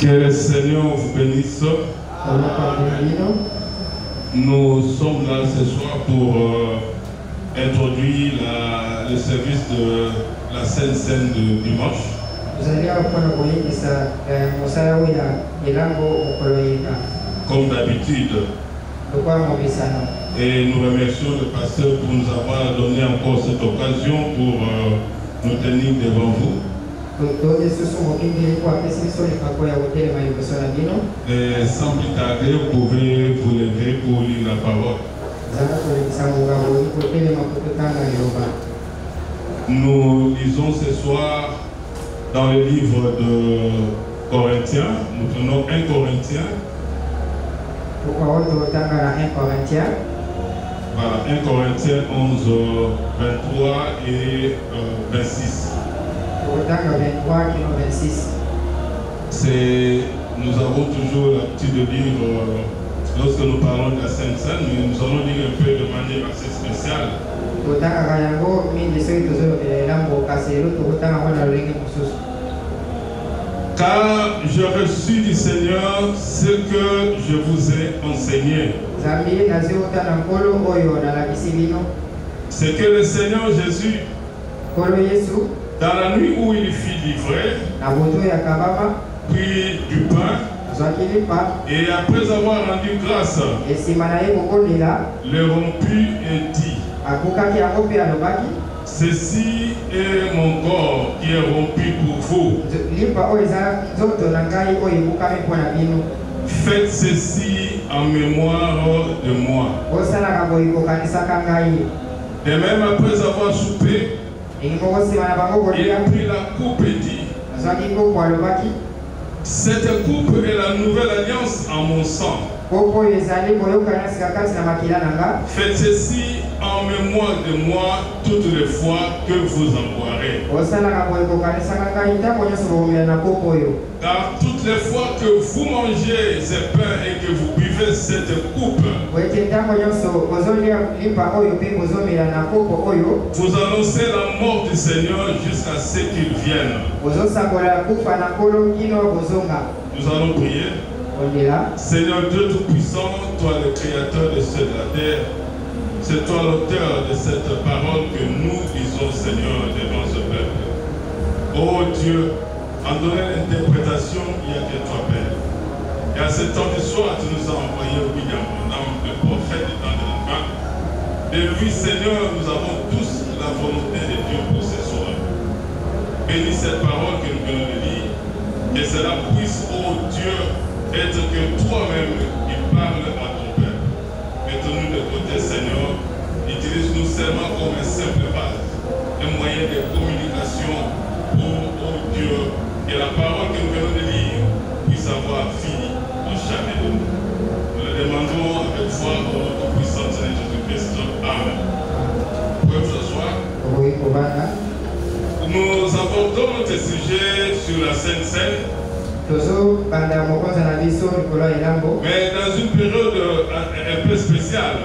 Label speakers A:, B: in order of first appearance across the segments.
A: Que le Seigneur vous bénisse. Nous sommes là ce soir pour introduire le service de la Sainte Seine de dimanche. Comme d'habitude. Et nous remercions le pasteur pour nous avoir donné encore cette occasion pour nous tenir devant vous. Et sans plus tarder, vous pouvez vous lever pour lire la parole. Nous lisons ce soir dans le livre de Corinthiens, nous prenons 1 Corinthien. Voilà, 1 Corinthiens 11, 23 et 26. Nous avons toujours l'habitude de lire, lorsque nous parlons de la Sainte Seine, mais nous allons lire un peu de manière assez spéciale. Car j'ai reçu du Seigneur ce que je vous ai enseigné. C'est que le Seigneur Jésus, dans la nuit où il fut livré, prit du pain, et après avoir rendu grâce, le romput et dit: ceci est mon corps qui est rompu pour vous. Faites ceci en mémoire de moi. De même, après avoir soupé, il a pris la coupe et dit: cette coupe est la nouvelle alliance en mon sang. Faites ceci en mémoire de moi toutes les fois que vous en boirez. Car toutes les fois que vous mangez ce pain et que vous buvez cette coupe, vous annoncez la mort du Seigneur jusqu'à ce qu'il vienne. Nous allons prier. Seigneur Dieu Tout-Puissant, toi le Créateur de ceux de la terre, c'est toi l'auteur de cette parole que nous lisons, Seigneur, devant ce peuple. Oh Dieu, en donnant l'interprétation, il n'y a que toi, Père. Et à ce temps du soir, tu nous as envoyé William Branham, le prophète du temps de l'Enfant. De lui, Seigneur, nous avons tous la volonté de Dieu pour ce soir. Bénis cette parole que nous venons de lire, que cela puisse, oh Dieu, être que toi-même, il parle à ton peuple. Mettons-nous de côté, Seigneur. Utilise-nous seulement comme un simple base, un moyen de communication pour, oh Dieu, que la parole que nous venons de lire puisse avoir fini en chacun de nous. Nous le demandons avec foi au nom tout-puissant de Jésus-Christ. Amen. Vous pouvez vous asseoir. Nous abordons notre sujet sur la Sainte Seine. Mais dans une période un peu spéciale.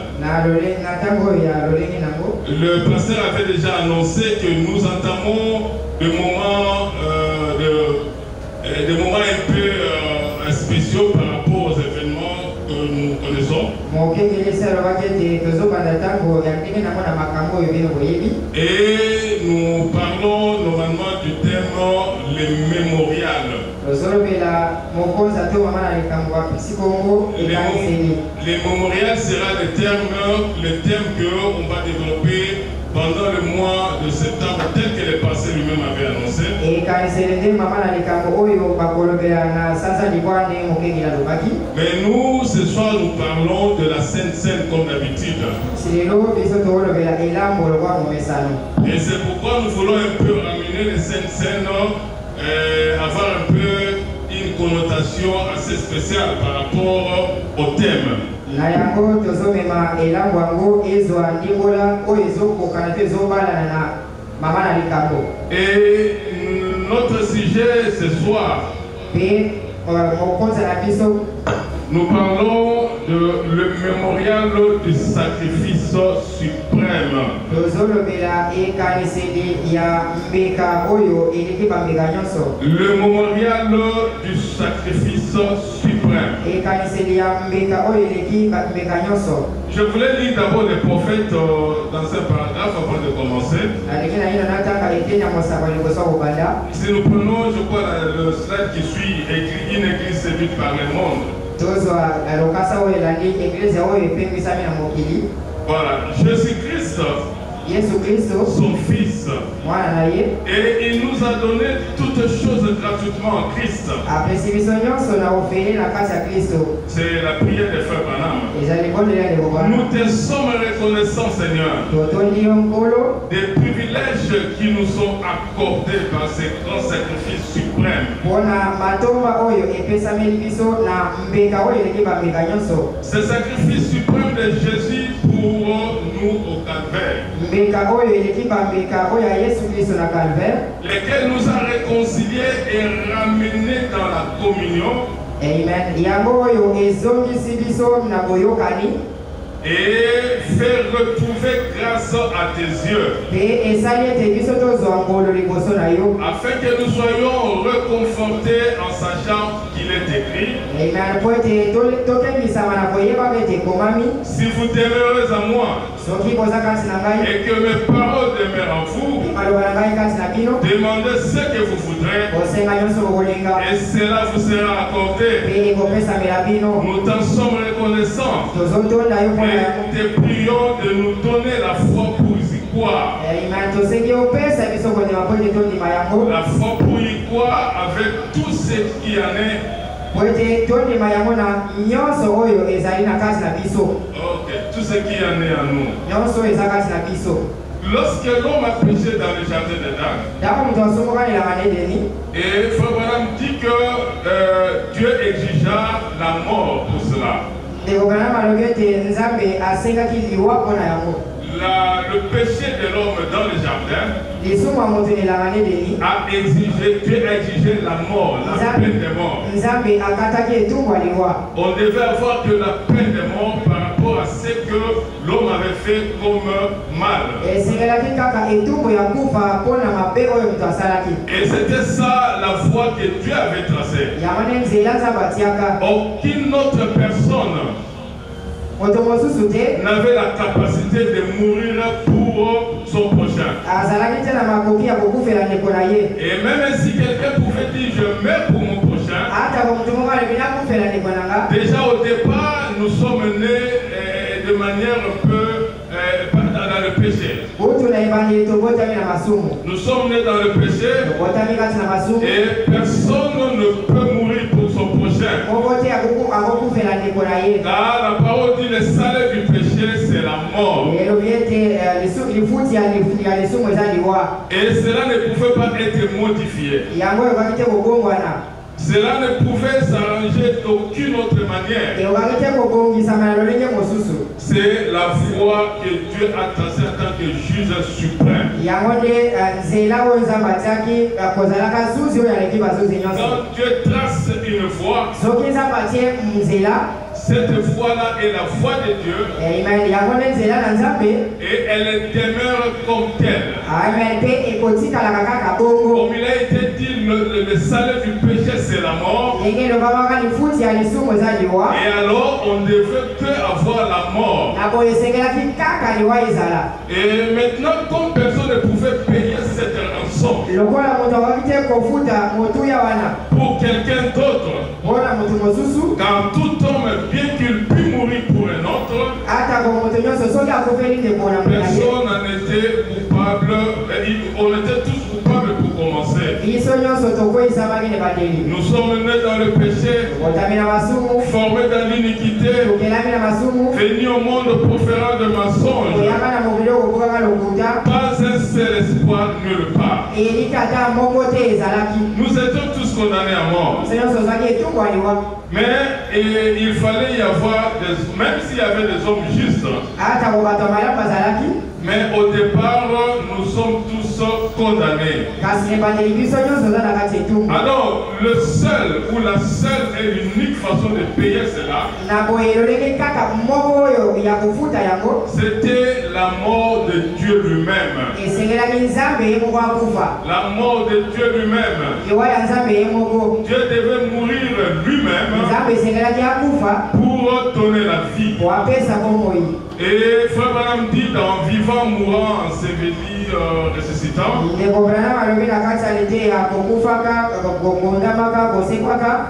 A: Le pasteur avait déjà annoncé que nous entamons des moments un peu spéciaux par rapport aux événements que nous connaissons. Et nous parlons normalement du thème les mémorials. Les mémorials sera le thème qu'on va développer pendant le mois de septembre, tel que le pasteur lui-même avait annoncé. Mais nous, ce soir, nous parlons de la Sainte Seine comme d'habitude. Et c'est pourquoi nous voulons un peu ramener les Saintes Seines, avoir un peu une connotation assez spéciale par rapport au thème. Et notre sujet ce soir, Nous parlons de le mémorial du sacrifice suprême. Le mémorial du sacrifice suprême. Je voulais lire d'abord les prophètes dans un paragraphe avant de commencer. Si nous prenons, je crois, le slide qui suit, écrit une église séduite par le monde. Voilà, Jésus-Christ, son Fils, et il nous a donné toutes choses gratuitement en Christ. C'est la prière des frères Branham. Nous te sommes reconnaissants, Seigneur, des privilèges qui nous sont accordés par ces grands sacrifices suprêmes. Ce sacrifice suprême de Jésus pour nous au calvaire, lesquels nous a réconciliés et ramenés dans la communion. Amen. Et faire retrouver grâce à tes yeux, afin que nous soyons reconfortés en sachant qu'il est écrit: si vous demeurez en moi et que mes paroles demeurent en vous, demandez ce que vous voudrez et cela vous sera accordé. Nous t'en sommes reconnaissants. Nous te prions de nous donner la foi pour y croire. La foi pour y croire avec tout ce qui en est. Ok, tout ce qui en est en nous. Lorsque l'homme a péché dans le jardin d'Éden, et Frère Branham dit que Dieu exigea la mort pour cela. Le péché de l'homme dans le jardin a exigé, Dieu a exigé la mort, la peine de mort. On devait avoir de la peine de mort par rapport à ce que l'homme avait fait comme mal. Et c'était ça la voie que Dieu avait tracée. Aucune autre personne n'avait la capacité de mourir pour son prochain. Et même si quelqu'un pouvait dire je meurs pour mon prochain, déjà au départ nous sommes nés de manière un peu dans le péché. Nous sommes nés dans le péché et personne ne peut mourir pour son prochain. Car la parole dit le salaire du péché c'est la mort. Et cela ne pouvait pas être modifié. Cela ne pouvait s'arranger d'aucune autre manière. C'est la voie que Dieu a tracée en tant que juge suprême. Quand Dieu trace une voie, cette voie-là est la voie de Dieu et elle demeure comme telle. Comme il a été dit, le salaire du péché c'est la mort. Et alors on ne veut que avoir la mort. Et maintenant, comme personne ne pouvait payer cette rançon pour quelqu'un d'autre, quand tout homme, bien qu'il puisse mourir pour un autre, personne n'en était coupable. On était tous coupables pour commencer. Nous sommes nés dans le péché, formés dans l'iniquité, venus au monde proférant de mensonges. Pas un seul espoir nulle part. Nous étions tous condamnés à mort. Mais il fallait y avoir, même s'il y avait des hommes justes, mais au départ, nous sommes tous condamnés. Alors, le seul ou la seule et l'unique façon de payer cela, C'était la mort de Dieu lui-même. La mort de Dieu lui-même. Dieu devait mourir lui-même pour donner la vie. Et Frère Branham dit dans Vivant, Mourant, Enseveli, Ressuscitant,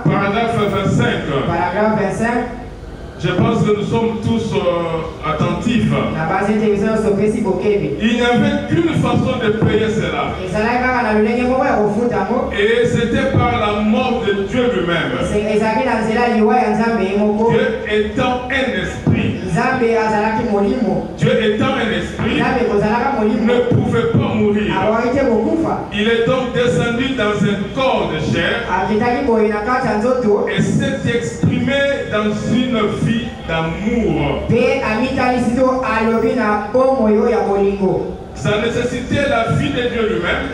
A: paragraphe 25. Je pense que nous sommes tous attentifs. Il n'y avait qu'une façon de payer cela. Et c'était par la mort de Dieu lui-même. Dieu étant un esprit. Dieu étant un esprit, ne pouvait pas mourir. Il est donc descendu dans un corps de chair et s'est exprimé dans une vie d'amour. Ça nécessitait la vie de Dieu lui-même.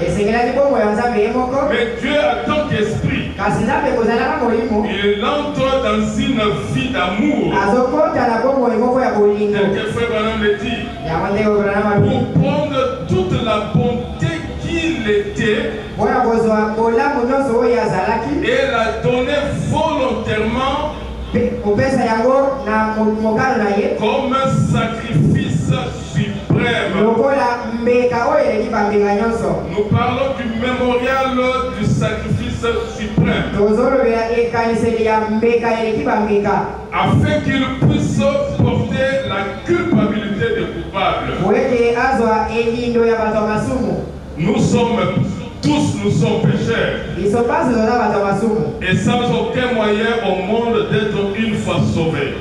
A: Mais Dieu, en tant qu'esprit, il entre dans une vie d'amour. Tel que Frère Branham le dit, pour prendre toute la bonté qu'il était et la donner volontairement comme un sacrifice suprême. Nous parlons du mémorial du sacrifice suprême. Afin qu'il puisse porter la culpabilité des coupables. Nous sommes pécheurs. Et sans aucun moyen au monde d'être une fois sauvés.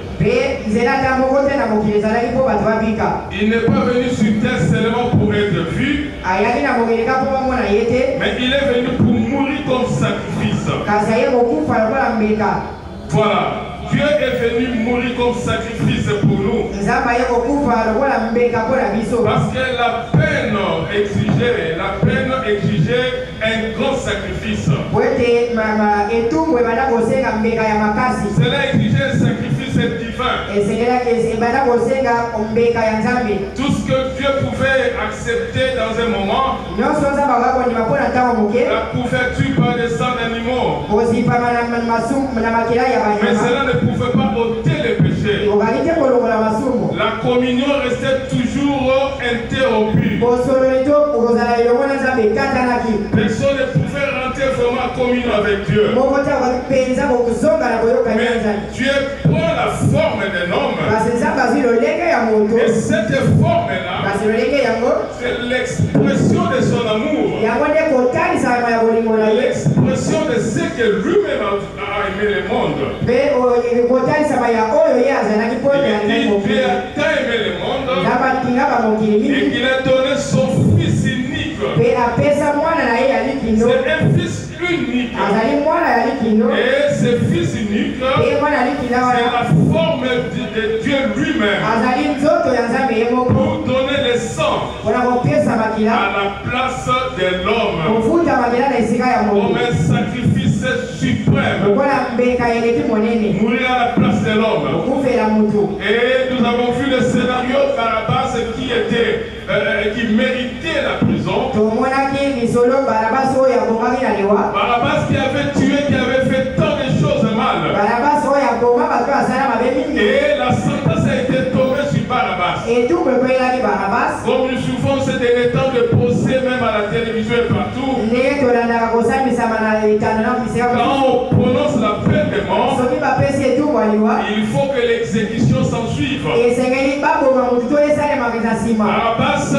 A: Il n'est pas venu sur terre seulement pour être vu, mais il est venu pour mourir comme sacrifice. Voilà. Dieu est venu mourir comme sacrifice pour nous. Parce que la peine exigeait un grand sacrifice. Cela exigeait un sacrifice divin. Tout ce que Dieu pouvait accepter dans un moment, la couverture par des sangs d'animaux, mais cela ne pouvait pas ôter les péchés. La communion restait toujours interrompue. Personne ne pouvait rentrer vraiment en communion avec Dieu. Mais Dieu prend la forme d'un homme. Et cette forme-là, c'est l'expression de son amour. L'expression de ce que lui-même a aimé le monde. Dieu a tant aimé le monde et qu'il a donné son fils unique. C'est un fils unique. Et ce fils unique, c'est la forme de Dieu lui-même pour donner le sang à la place de l'homme comme un sacrifice suprême. Mourir à la place de l'homme. Et nous avons vu le scénario Barabbas qui méritait la prison. Barabbas qui avait tué, qui avait fait tant de choses mal. Et la sentence a été tombée sur Barabbas. Comme nous souffrons ces derniers temps de procès, même à la télévision et partout. Quand on prononce la peine de mort, il faut que l'exécution s'en suive. Barabbas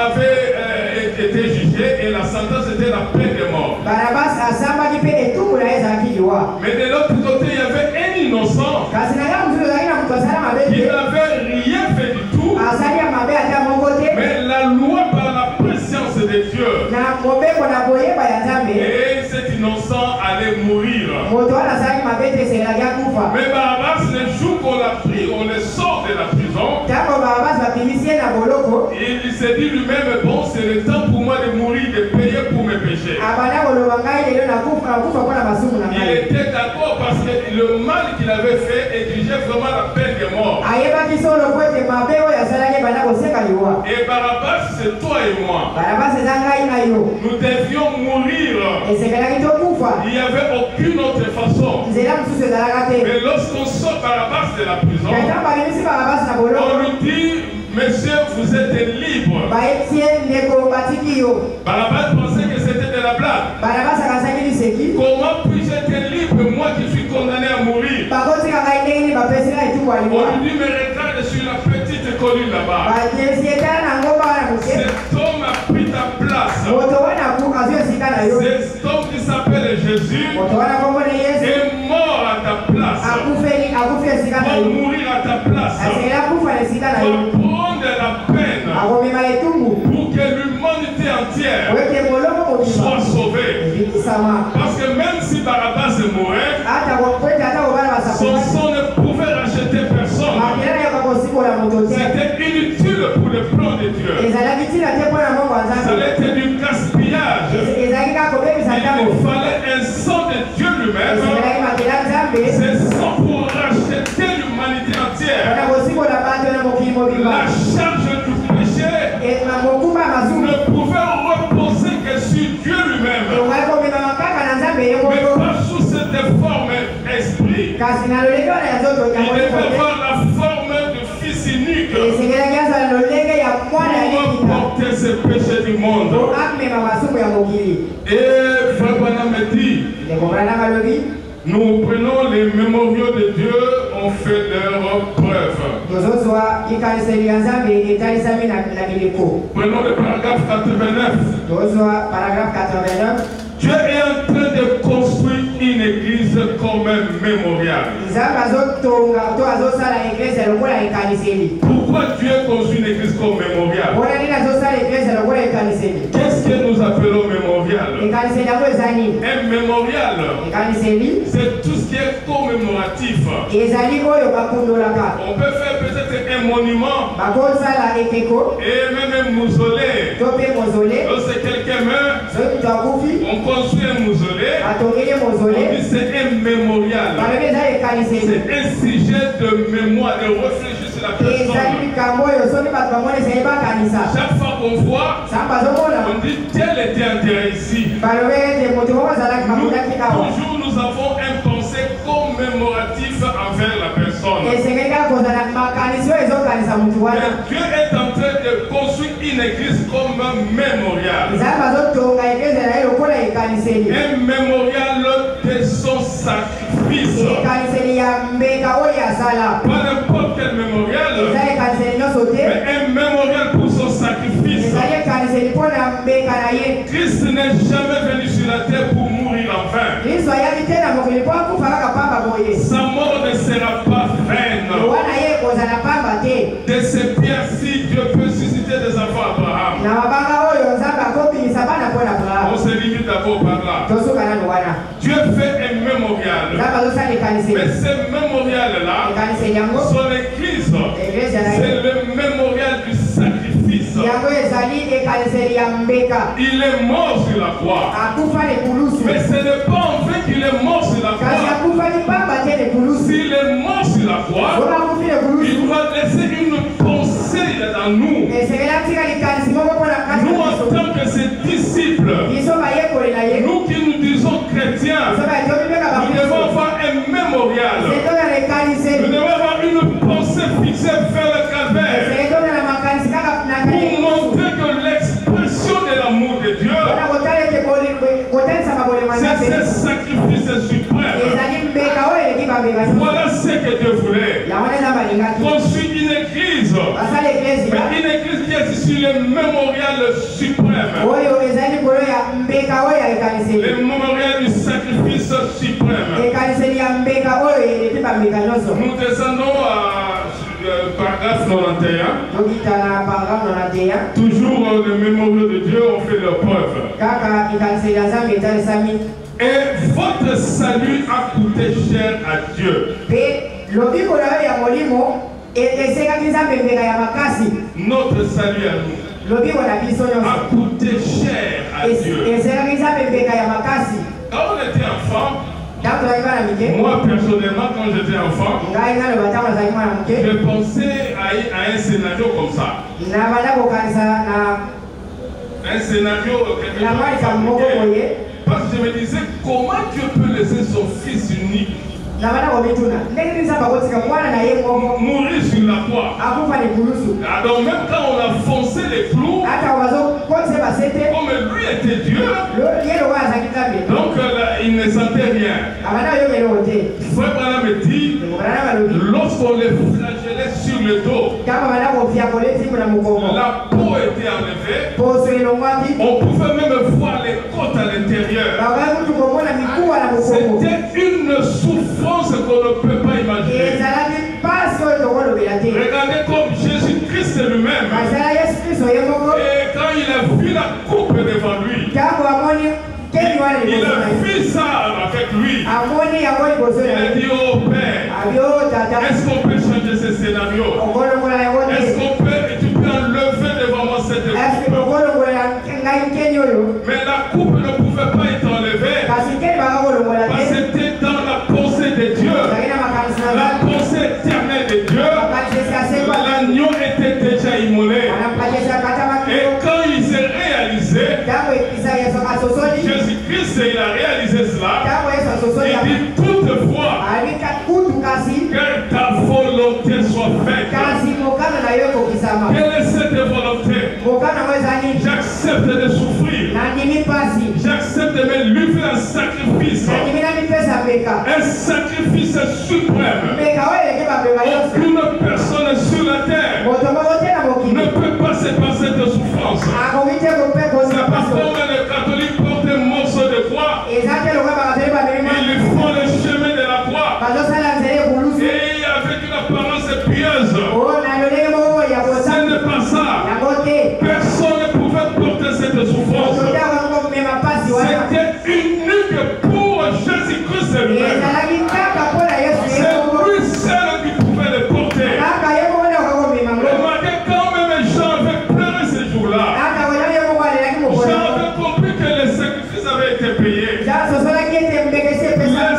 A: avait été jugé et la sentence était la peine de mort. Mais de l'autre côté, il y avait un innocent qui n'avait rien fait du tout. Mais la loi par la préscience de Dieu. Et cet innocent allait mourir. Mais Barabbas, le jour qu'on l'a pris, on le sort de la prison. Il s'est dit lui-même, bon, c'est le temps pour moi de mourir, de payer pour mes péchés. Il était d'accord parce que le mal qu'il avait fait exigeait vraiment c'est toi et moi. Nous devions mourir. Il n'y avait aucune autre façon. Mais lorsqu'on sort Barabbas de la prison, on lui dit, monsieur, vous êtes libre. Barabbas pensait que c'était de la blague. Comment puis-je être libre, moi qui suis condamné à mourir? On lui dit, mais regarde sur la petite colline là-bas. Cet homme a pris ta place. Cet homme qui s'appelle Jésus est mort à ta place. Pour mourir à ta place. Pour prendre la peine pour que l'humanité entière soit sauvée. Parce que même si Barabbas mourait, son sang ne pouvait racheter personne. C'était inutile pour le plan de Dieu. Ça était du gaspillage. Il fallait un sang de Dieu lui-même. C'est sang pour racheter l'humanité entière. La charge du péché ne pouvait reposer que sur Dieu lui-même. Mais pas sous cette forme esprit. Il devait avoir la forme de fils unique pour porter ce péché du monde. Et Frère Branham me dit, nous prenons les mémoriaux de Dieu, on fait leur preuve. Prenons le paragraphe 89. Dieu est en train de construire une église comme un mémorial. Pourquoi Dieu construit une église comme mémorial? Qu'est-ce que nous appelons mémorial? Un mémorial, c'est tout ce qui est commémoratif. On peut faire peut-être un monument et même un mausolée. Lorsque quelqu'un meurt, on construit un mausolée. On dit c'est un mémorial. C'est un sujet de mémoire, de réfléchir sur la personne. Chaque fois qu'on voit, on dit tel était enterré ici. Toujours nous avons un pensée commémoratif envers la personne. Dieu est en train de construire une église comme un mémorial. Un mémorial de son sacrifice. Pas n'importe quel mémorial, mais un mémorial pour son sacrifice. Christ n'est jamais venu sur la terre pour mourir en vain. Sa mort ne sera pas vaine. De ces pierres-ci, Dieu peut susciter des enfants Abraham. On se limite d'abord par là. Dieu fait un mémorial. Mais ce mémorial-là, son église, c'est le mémorial du sacrifice. Il est mort sur la croix. Mais ce n'est pas en fait qu'il est mort sur la croix. S'il est mort sur la croix, il doit laisser une pensée dans nous. Nous, en tant que ses disciples, nous qui nous disons chrétiens, nous devons avoir un mémorial. Nous devons avoir une pensée fixée vers le calvaire pour montrer que l'expression de l'amour de Dieu, c'est ce sacrifice suprême. Voilà ce que Dieu voulait. Construire une église, mais une église qui est sur le mémorial suprême. Le mémorial du sacrifice suprême. Nous descendons à paragraphe 91. Toujours le mémorial de Dieu, on fait leur preuve. Et votre salut a coûté cher à Dieu. Notre salut à nous a coûté cher à Dieu. Quand on était enfant, moi personnellement, quand j'étais enfant, je pensais à un scénario comme ça. un scénario parce que je me disais comment Dieu peut laisser son fils unique mourir sur la croix. Donc même quand on a foncé les clous, comme lui était Dieu, donc il ne sentait rien. Frère Branham me dit, lorsqu'on les flagellait sur le dos, la peau était enlevée, on pouvait même voir les côtes à l'intérieur. C'était une souffrance qu'on ne peut pas imaginer. Regardez comme Jésus-Christ lui-même, et quand il a vu la coupe devant lui, il a vu ça avec lui. Il a dit au Père, est-ce qu'on peut changer ce scénario? Est-ce qu'on peut, tu peux enlever devant moi cette coupe? Mais la coupe ne pouvait pas être enlevée parce que c'était dans la pensée de Dieu, la pensée éternelle de Dieu. L'agneau était déjà immolé. Et quand il s'est réalisé, Jésus-Christ, il a réalisé cela. Il dit toutefois que ta volonté soit faite. Quelle est cette volonté? J'accepte de souffrir. J'accepte de me livrer un sacrifice. Un sacrifice suprême. Aucune personne sur la terre ne peut passer par cette souffrance. C'est parce que les catholiques portent un morceau de croix. Ils font le chemin de la croix. Et avec une apparence pieuse. Ce n'est pas ça. Personne ne pouvait porter cette souffrance. C'était unique pour Jésus-Christ lui-même. C'est lui seul qui pouvait le porter. Remarquez quand même Jean avait pleuré ce jour-là. Jean avait compris que les sacrifices avaient été payés. Le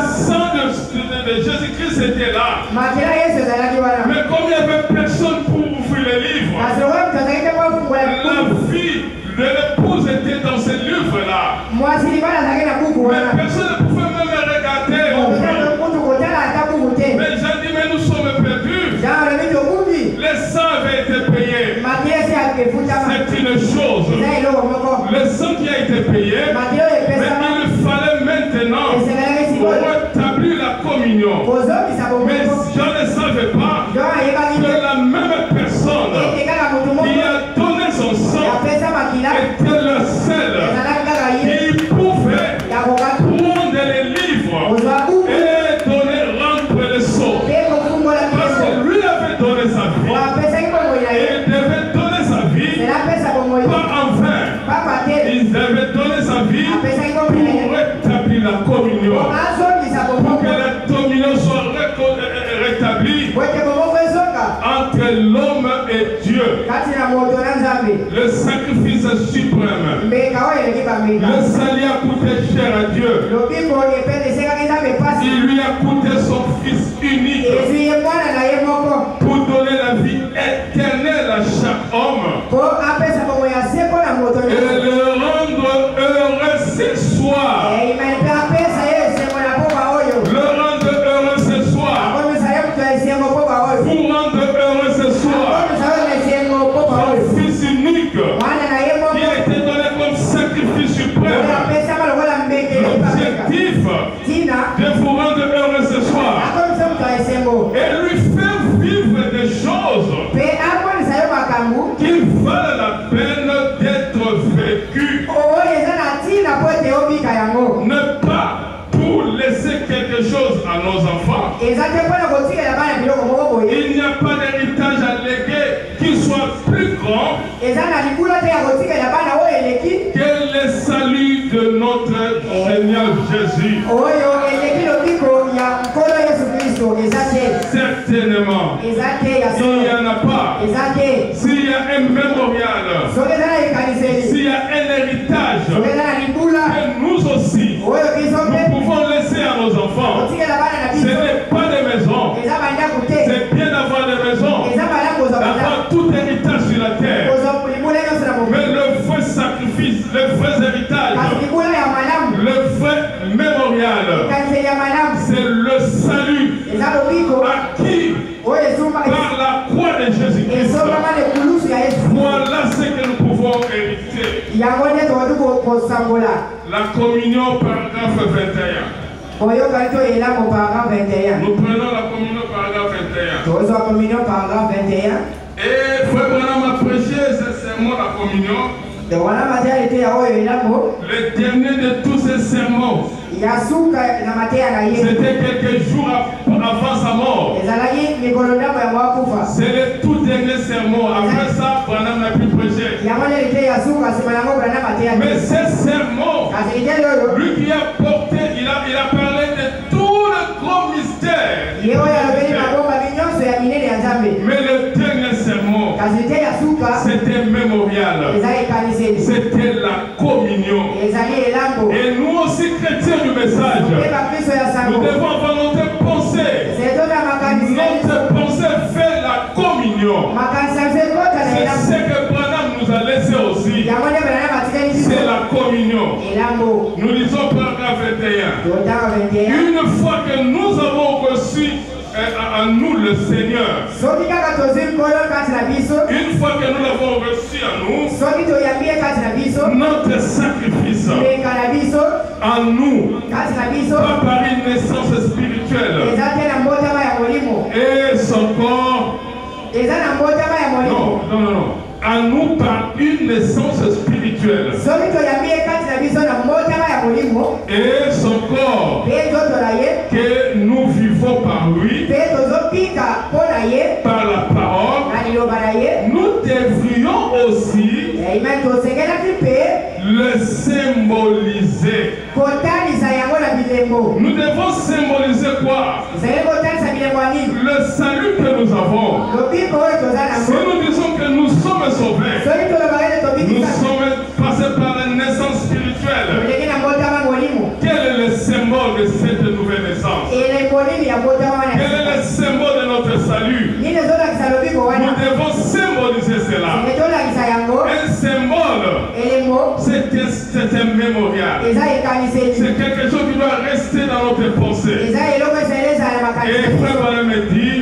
A: sang de Jésus-Christ était là. Mais comme il n'y avait personne pour ouvrir les livres, la vie de l'épouse était dans ces livres-là. Mais personne ne pouvait même regarder. Mais j'ai dit, mais nous sommes perdus. Les sangs avaient été payés. C'est une chose. Le sang qui a été payé, mais il fallait maintenant rétablir la communion. Mais je ne savais pas que la même personne qui a donné son sang était le seul qui pouvait prendre les livres et donner, rendre le sceau. Parce que lui avait donné sa vie. Et il devait donner sa vie pas en vain. Il devait donner sa vie pour rétablir la communion. Pour que la communion soit rétablie entre l'homme et Dieu. Le sacrifice suprême. Le salut a coûté cher à Dieu. Il lui a coûté son fils unique pour donner la vie éternelle à chaque homme et le rendre heureux ce soir. Le rendre heureux ce soir. Vous rendre heureux ce soir. Son fils unique qui a été donné comme sacrifice suprême. L'objectif de vous rendre heureux ce soir et lui faire vivre des choses qui valent la peine d'être vécues. Ne pas pour laisser quelque chose à nos enfants. Il n'y a pas d'héritage à léguer qui soit plus grand que le salut de notre Seigneur Jésus. Certainement. Il n'y en a pas. S'il y a un mémorial, s'il y a un héritage, que nous aussi, nous pouvons laisser à nos enfants. Ce n'est pas des maisons. C'est bien d'avoir des maisons, d'avoir tout héritage sur la terre. Mais le vrai sacrifice La communion, paragraphe 21. Nous prenons la communion, paragraphe 21. Et Frère Branham a prêché ce sermon, la communion. Le dernier de tous ces sermons. C'était quelques jours avant sa mort. C'est le tout dernier sermon. Après ça, Branham n'a plus prêché. Mais ce sermon, lui qui a porté, il a parlé de tout le grand mystère. Mais le dernier sermon, c'était mémorial. C'était la communion. Et nous aussi, chrétiens du message, nous devons avoir notre pensée. Notre pensée fait la communion. C'est ce que Branham nous a laissé aussi. C'est la communion. Nous lisons paragraphe 21. Une fois que nous avons reçu à nous le Seigneur, une fois que nous l'avons reçu à nous, notre sacrifice en nous, pas par une naissance spirituelle, et son corps, non, à nous par une naissance spirituelle, et son corps, que nous vivons par lui, par la parole, nous devrions aussi le symboliser. Nous devons symboliser quoi? Le salut que nous avons. Si nous disons que nous sommes sauvés, nous sommes passés par la naissance spirituelle. Quel est le symbole de cette nouvelle naissance? Quel est le symbole de notre salut? Nous devons symboliser cela. Un symbole, c'est un mémorial. C'est quelque chose qui doit rester dans notre pensée. Et Frère Branham me dit,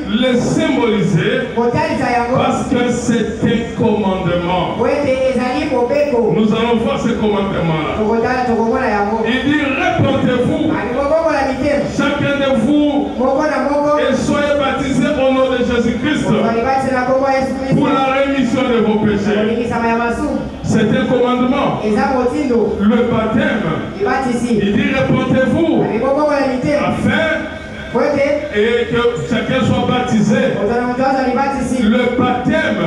A: le symboliser, parce que c'est un commandement. Nous allons voir ce commandement-là. Il dit, répandez-vous, chacun de vous, et soyez baptisés au nom de Jésus-Christ pour la rémission de vos péchés. C'est un commandement. Le baptême, il dit, répandez-vous afin et que chacun soit baptisé. Le baptême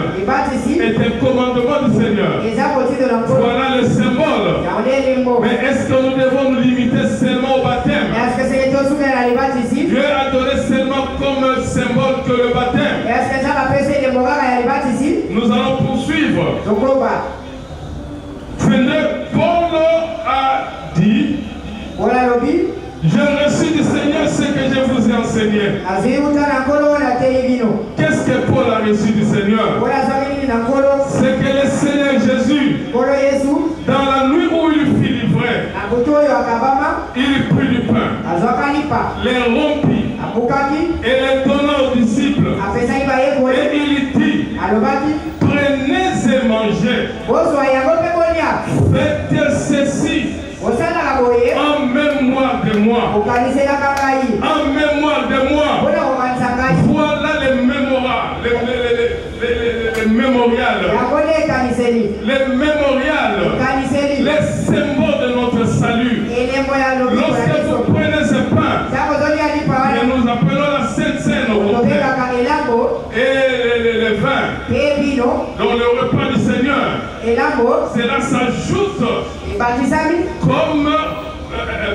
A: est un commandement du Seigneur. Voilà le symbole. Mais est-ce que nous devons nous limiter seulement au baptême? Dieu a donné seulement comme symbole que le baptême. Nous allons poursuivre. Paul a dit, j'ai reçu du Seigneur ce que je vous ai enseigné. Qu'est-ce que Paul a reçu du Seigneur? C'est que le Seigneur Jésus, dans la nuit où il fut livré, il prit du pain, les rompit et les donna aux disciples. Et il dit, prenez et mangez. Faites ceci en mémoire de moi. En mémoire de moi. Voilà les mémorials. Les mémorials. Les symboles de notre salut. Lorsque vous prenez ce pain, et nous appelons la Sainte Seine et le vin, dans le repas du Seigneur, cela s'ajoute comme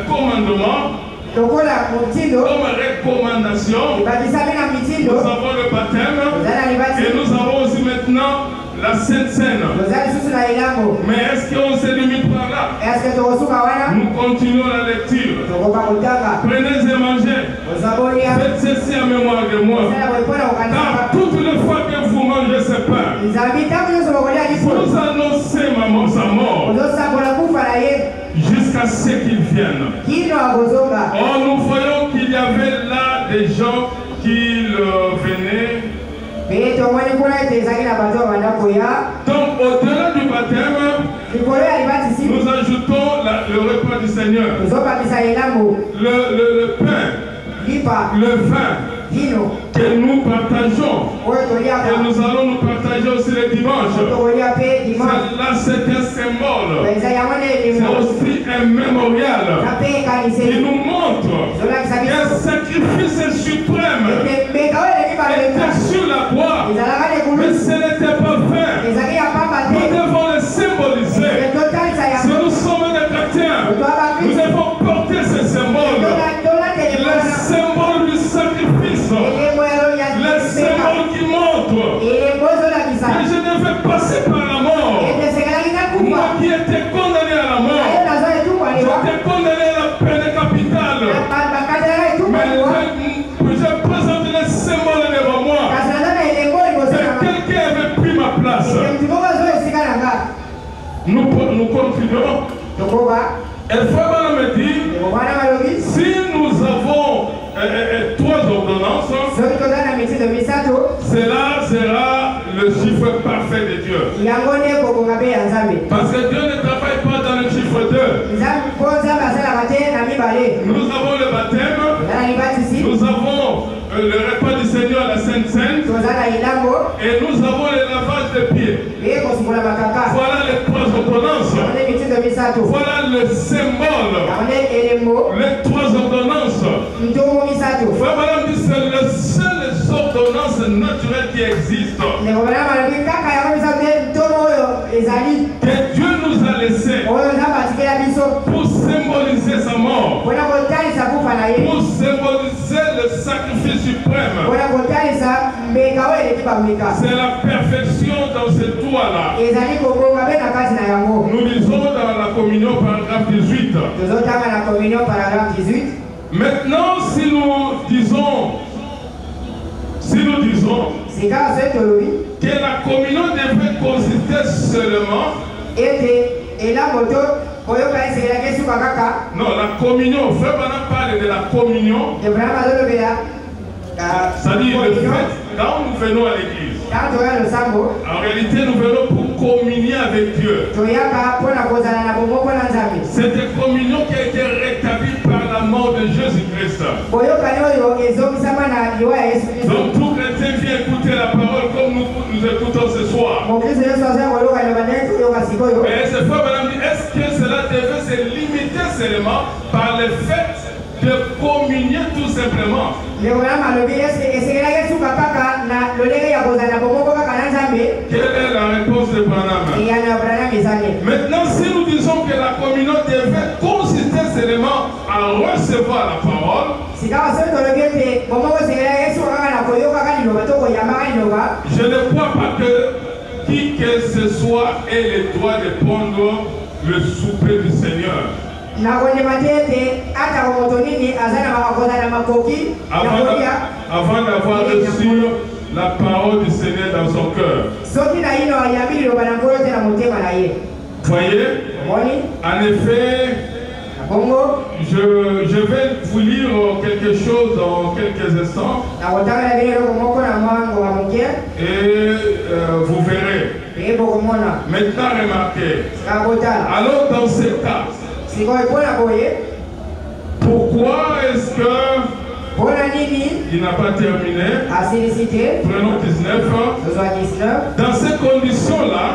A: commandement, comme recommandation. Nous avons le baptême et nous avons aussi maintenant la Sainte Seine. Mais est-ce qu'on se limite par là? Nous continuons la lecture. Prenez et mangez. Faites ceci en mémoire de moi. Car toutes les fois que vous mangez ce pain, vous annoncez sa mort jusqu'à ce qu'il vienne. Or, nous voyons qu'il y avait là des gens qui venaient. Donc, au-delà du baptême, nous le repas du Seigneur, le pain, le vin que nous partageons, que nous allons nous partager aussi le dimanche. Là, c'est un symbole. C'est aussi un mémorial qui nous montre qu'un sacrifice suprême était sur la croix, mais ce n'était pas vain. Nous devons le symboliser. Si nous sommes des chrétiens, nous devons porter ce symbole. Le symbole du sacrifice. Le symbole qui montre que je devais passer par la mort. Moi qui étais condamné à la mort, j'étais condamné à la peine capitale. Mais je présente le symbole devant moi. Quelqu'un avait pris ma place. Nous continuons. Elle me dit, si nous avons 3 ordonnances, cela sera le chiffre parfait de Dieu. Parce que Dieu ne travaille pas dans le chiffre 2. Nous avons le baptême, nous avons le repas du Seigneur à la Sainte Seine, et nous avons le lavage de pieds. Voilà les 3 ordonnances. Voilà le symbole. Les 3 ordonnances. Madame dit c'est les seules ordonnances naturelles qui existent. Que Dieu nous a laissé pour symboliser sa mort, pour symboliser le sacrifice suprême. C'est la perfection dans ce toit-là. Nous lisons dans la communion paragraphe 18. Maintenant, si nous disons que la communion devait consister seulement. Non, la communion, frère Bana parle de la communion. C'est-à-dire le fait, quand nous venons à l'église, en réalité nous venons pour communier avec Dieu. Cette communion qui a été rétablie par la mort de Jésus-Christ. Donc tout chrétien vient écouter la parole comme nous écoutons ce soir. Et ce frère madame dit, est-ce que cela devait se limiter seulement par le fait de communier tout simplement? Quelle est la réponse de Branham? Maintenant, si nous disons que la communion devait consister seulement à recevoir la parole, je ne crois pas que qui que ce soit ait le droit de prendre le souper du Seigneur. Avant d'avoir reçu la parole du Seigneur dans son cœur. Voyez, en effet, je vais vous lire quelque chose dans quelques instants. Et vous verrez. Maintenant, remarquez. Alors, dans ce cas, pourquoi est-ce que il n'a pas terminé? Prenons 19. Dans ces conditions-là,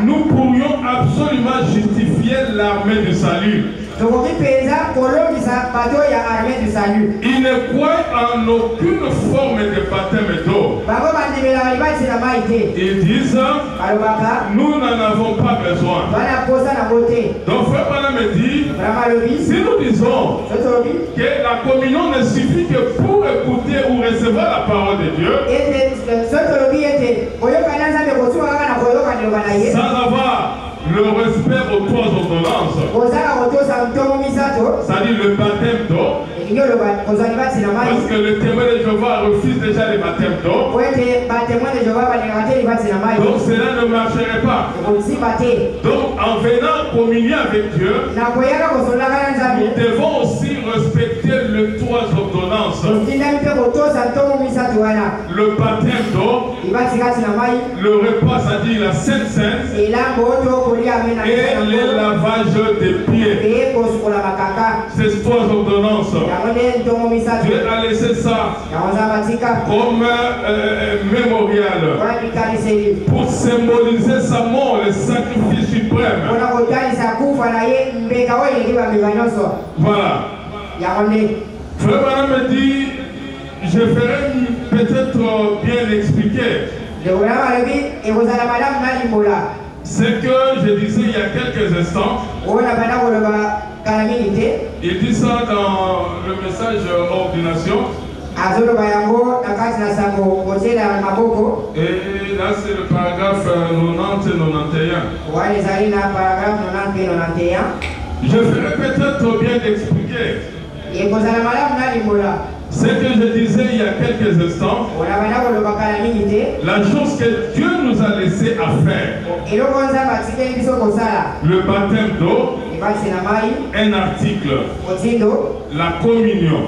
A: nous pourrions absolument justifier l'armée du salut. Ils ne croient en aucune forme de baptême d'eau. Ils disent, nous n'en avons pas besoin. Donc frère Branham me dit, si nous disons que la communion ne suffit que pour écouter ou recevoir la parole de Dieu, sans avoir le respect aux 3 ordonnances, c'est-à-dire le baptême d'eau, parce que le témoin de Jéhovah refuse déjà le baptême d'eau, donc cela ne marcherait pas. Donc en venant communier avec Dieu, nous devons aussi respecter les 3 ordonnances. le baptême d'eau, le repas, c'est-à-dire la Sainte Seine, et le lavage des pieds. Ces trois ordonnances, Dieu a laissé ça comme mémorial pour symboliser sa mort, le sacrifice suprême. Voilà. Frère Branham me dit, je ferai peut-être bien expliquer. Ce que je disais il y a quelques instants. Il dit ça dans le message ordination. Et là c'est le paragraphe 90-91. Je ferai peut-être bien d'expliquer ce que je disais il y a quelques instants, la chose que Dieu nous a laissé à faire. Le baptême d'eau, un article, la communion.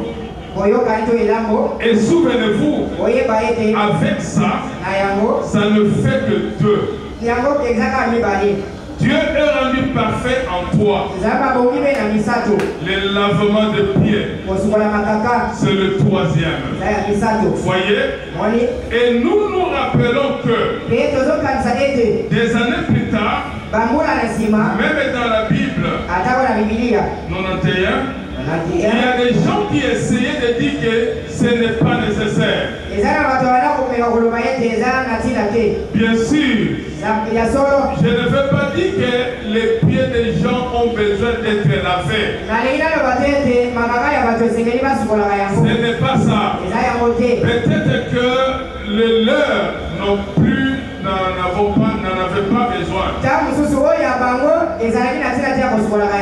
A: Et souvenez-vous, avec ça, ça ne fait que deux. Dieu est rendu parfait en toi. Le lavement de pieds, c'est le troisième. Voyez? Et nous nous rappelons que des années plus tard, même dans la Bible, 91, il y a des gens qui essayaient de dire que ce n'est pas nécessaire. Bien sûr, je ne veux pas dire que les pieds des gens ont besoin d'être lavés. Ce n'est pas ça. Peut-être que les leurs n'en avaient pas besoin.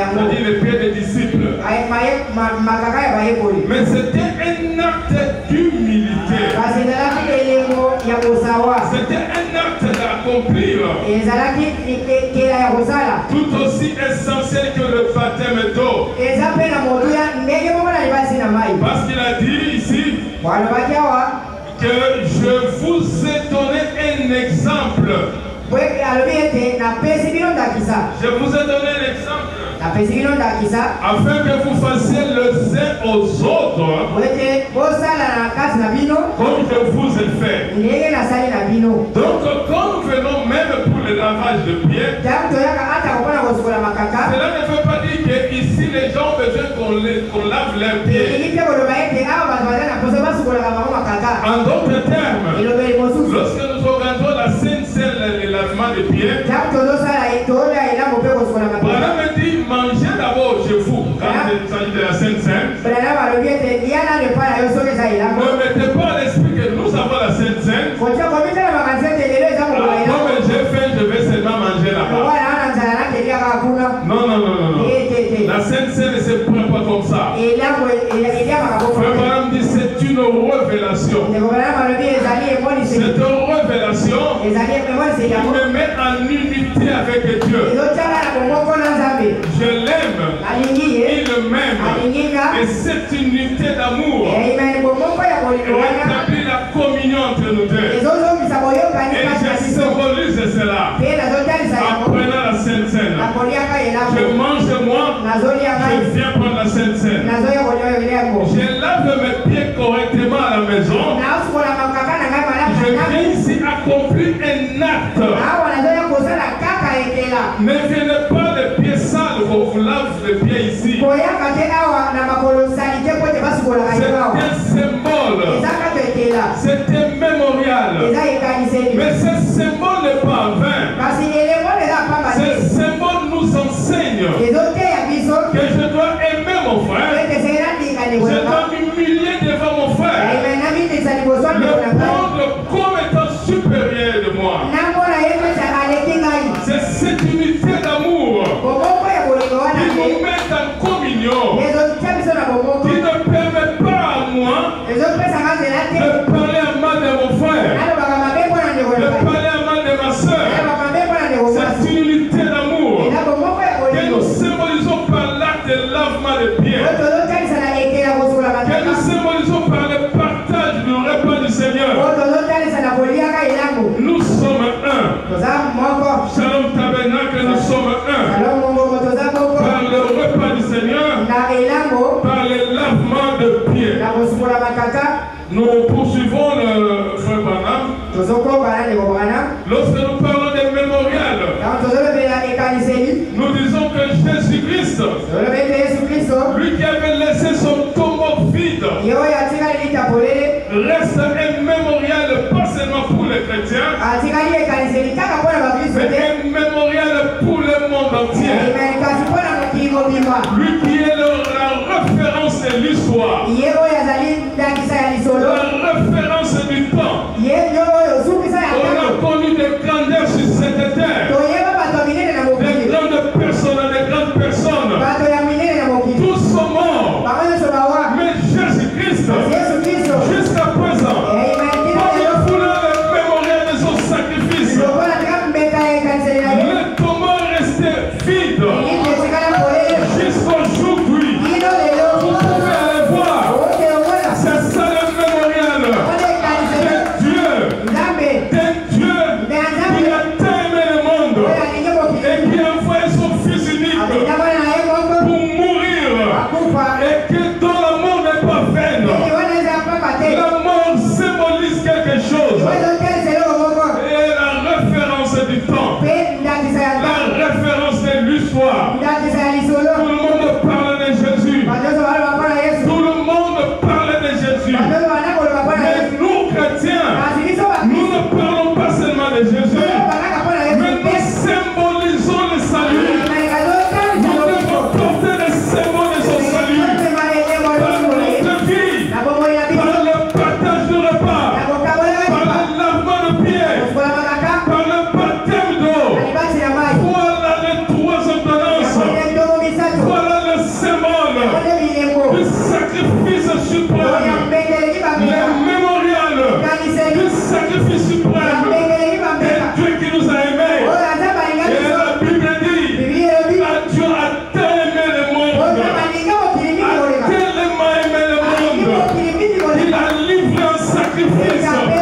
A: C'est-à-dire les pieds des disciples. Mais c'était un acte d'humilité. C'était un acte d'accomplir. Tout aussi essentiel que le baptême d'eau. Parce qu'il a dit ici que je vous ai donné un exemple. Je vous ai donné un exemple afin que vous fassiez les uns aux autres comme je vous ai fait. Donc quand nous venons même pour le lavage de pieds, cela ne veut pas dire que ici les gens ont besoin qu'on lave leurs pieds. En d'autres termes, lorsque nous organisons la Sainte Seine, le lavement de pieds, Branham me dit mangez d'abord chez vous quand il s'agit de la Sainte Seine. Ne mettez pas à l'esprit que nous avons la Sainte Seine. Comme j'ai faim, je vais seulement manger là-bas. Non. La Sainte Seine ne se prend pas comme ça. Frère Branham dit c'est une révélation. Cette révélation me met en unité avec Dieu. Je l'aime, il m'aime. Et cette unité d'amour rétablit la communion entre nous deux. Et je symbolise cela en prenant la Sainte Seine. Je mange moi, je viens prendre la Sainte Seine. Je lave mes pieds correctement à la maison. Je viens ici accomplir un acte. Ne venez pas les pieds sales qu'on vous lave les pieds ici. C'est un symbole. C'est un mémorial. Mais ce symbole n'est pas en vain. Ce symbole nous enseigne que je dois aimer mon frère. Je dois m'humilier devant mon frère. Le prendre comme étant supérieur de moi. C'est cette unité d'amour qui nous met en communion, qui ne permet pas à moi de parler à mal de mon frère, de parler